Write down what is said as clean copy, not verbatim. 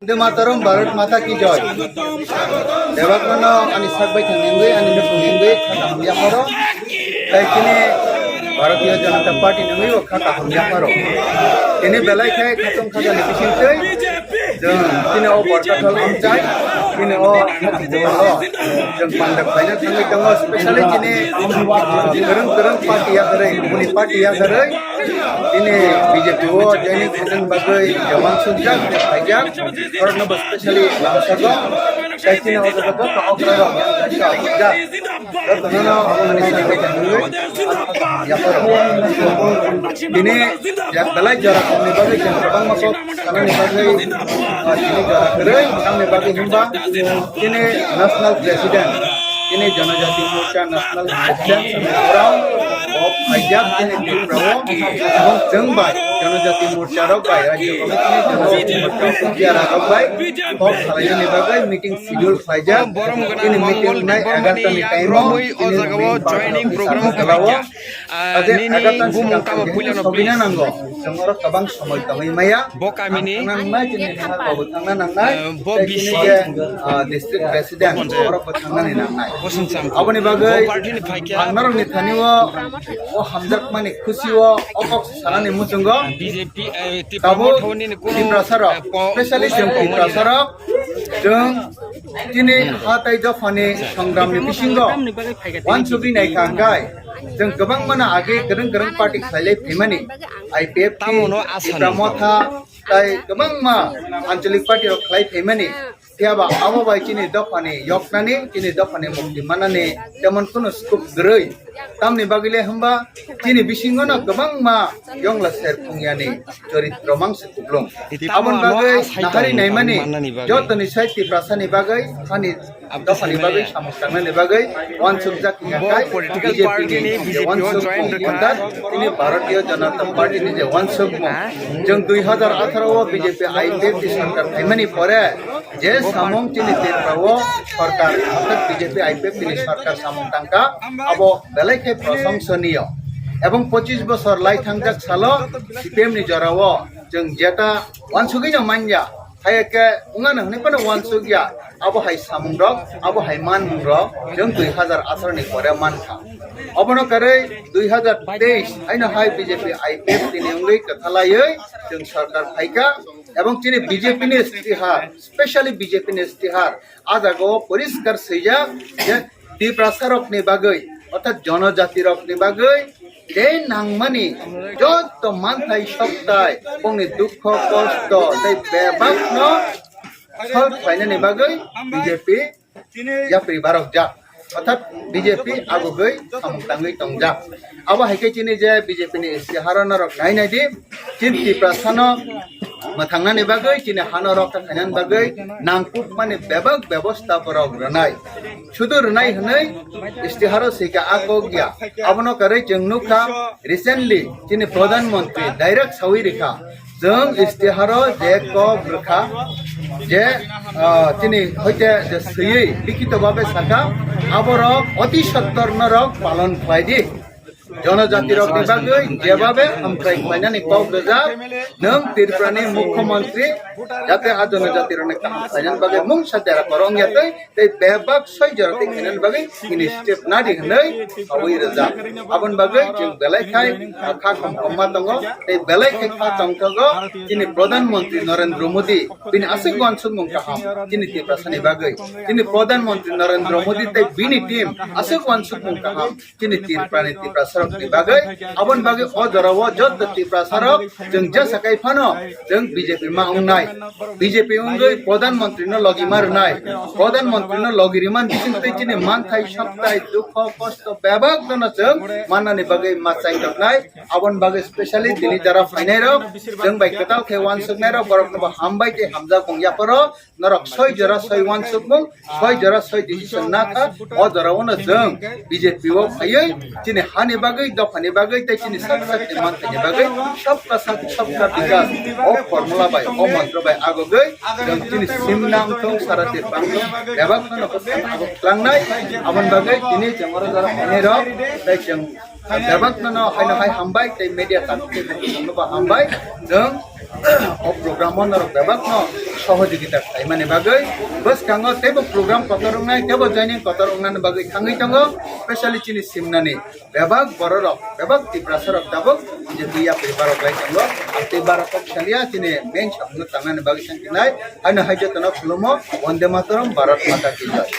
Vande Mataram, Bharat Mata ki joy. Devakono ani sakbai thanengwe ani nupungengwe khata hamya paro. Laikine Bharatiya Janata Party nungwe o khata hamya paro. Ini belai khai khatom khaja nipisintei. Jeng kini o borkathal amchai. Kini o jelo jeng pandak baina thangwi tango especially kini kereng party ya garai, muni party ya garai. Ini BJP o jeni khajang bagai jaman sunjak khajak karena especially langsago kaitina o jaga to ograro ya karena amani sangai tanwe ya paro ini ya dalai jara kami bagai jang bang masuk karena ni bagai ini jara kere kami bagai himba ini national president ini Janajati Morcha national president orang Ajak ini di Prawo, abang jengbai, Janajati Morcha rogai, Raja Komite Janajati Morcha rogai, kok salahnya nih bagai meeting schedule saja, ini meeting naik agar kami time, ini joining program kerja, ini gumung kamu punya nopi, semua kabang semua kami maya, boka mini, nang ini nang tangan nang bobisi, district president, orang tangan ini nang apa nih bagai, angnar nih thaniwa o hamjak mani khushi o okok salani muchungo BJP Kamu di prasarok especially jeng di prasarok jeng kini hatai jafani sangram ni bisingo wan sugi nai kanggai jeng gabang mana age gereng party khailai phimani IPF ki pramotha tai gabang ma anchalik party ro khlai phimani tiaba abo bai kini dofani yoknani kini dofani mukti manani temon kuno scoop grei tamni bagile hamba kini bisingo na gabang ma yongla ser pungyani charitra mangse kublong abon bagai nahari naimani jotani saiti prasani bagai khani dofani bagai samustangna ne bagai wan subjak ngakai BJP ni wan sub kontar ini Bharatiya Janata Party ni je wan sub jeng 2018 o BJP IPF ki sarkar thaimani pore je samong kini tirprawo sarkar অর্থাৎ BJP IPF তিনি সরকার samong tangka abo belai ke prasangshaniyo এবং 25 বছর লাই থাংজাক সালো CPM ni jarawo jeng jeta wansugi no manja hayake ungana hne kono wansugya abo hai samong rok abo hai man rok jeng 2018 ni pore mankha obono kare 2023 aina hai BJP IPF তিনি ungei kathalayoi jeng sarkar phaika এবং তিনি BJP নে ইস্তিহার specially BJP নে ইস্তিহার আজ আগো পরিষ্কার সেজা যে দি প্রসারক নে বাগৈ অর্থাৎ জনজাতি রক নে বাগৈ যে নাংমানি যত মানথাই সপ্তাহ পংনি দুঃখ কষ্ট তাই বেবাক ন সব ফাইনা নে বাগৈ বিজেপি ইয়া পরিবারক যা অর্থাৎ বিজেপি আগগৈ samtangui tongjak abo haike chini je BJP ni istiharan rok nai nai di chinti prasano mathangna bagai chini hana rok khanan bagai nangkut mane bebak ব্যবস্থা porok ranai sudur ranai hanai istiharo sika akogya abono kare jengnukha recently chini pradhan mantri direct sawi rekha jeng istiharo je ko brekha je chini hoite je sui likito bhabe saka aborok অতি সত্তর নরক পালন খাইদি জনজাতি rock নিবাগৈ যেভাবে আমক্রাই খাইনানি পাও গজা নং ত্রিপুরানি মুখ্যমন্ত্রী যাতে আ জনজাতির অনেক খাইনান বাগে মুং সাদারা করং যাতে এই বেবাক সই জরতে খাইনান বাগে ইনি স্টেপ না দিগनै আবই রাজা আবন বাগে जों বেলাই খাই খা কম কমা দङ এই বেলাই খাই খা চংকগ তিনি প্রধানমন্ত্রী নরেন্দ্র মোদি তিনি আসে গনসুং মুংকাহাম তিনি ত্রিপুরানি বাগে তিনি প্রধানমন্ত্রী নরেন্দ্র মোদি তাই বিনি টিম আসে গনসুং মুংকাহাম তিনি ত্রিপুরানি Tripura ni bagai abon bagai o jarawo jot ti prasarok jeng ja sakai phano jeng BJP ma ungnai BJP ungoi pradhan mantri no logi mar nai pradhan mantri no logi riman bisingtai chini man thai saptai dukho kosto bebak dona jeng manani bagai ma chai dok nai abon bagai specially dili jara phainai rok jeng bai katal ke wan sugnai rok borok no hambai ke hamja kongya paro norok soi jara soi wan sugmung soi jara soi decision na kha o jarawo no jeng BJP o phaioi chini hani bagai dofani bagai tai chini sak man thani bagai sabka sak sabka bikas o formula bai o mantra bai agogai jeng chini simnam thong sarate pangto ebak no ko ago klangnai amon bagai chini jengoro jara phane rok tai jeng bebak no haino hai hambai tei media takte no ba hambai jeng o program on bebak no সহযোগিতা খাই মানে বাগৈ বস কাঙ্গ তেব programme কতরং নাই তেব joining কতরং নান বাগৈ খাঙ্গি তঙ্গ specially চিনি সিমনানি বেবাক বড়রক বেবাক তিপ্রাসরক দাবক যে দুইয়া পরিবারক লাই তঙ্গ আর তিবারক শালিয়া চিনি মেন সামনে তাঙ্গানি বাগৈ সাংকি নাই আইনা হাইজে তন খুলমো বন্দে মাতরম ভারত মাতা কি জয়।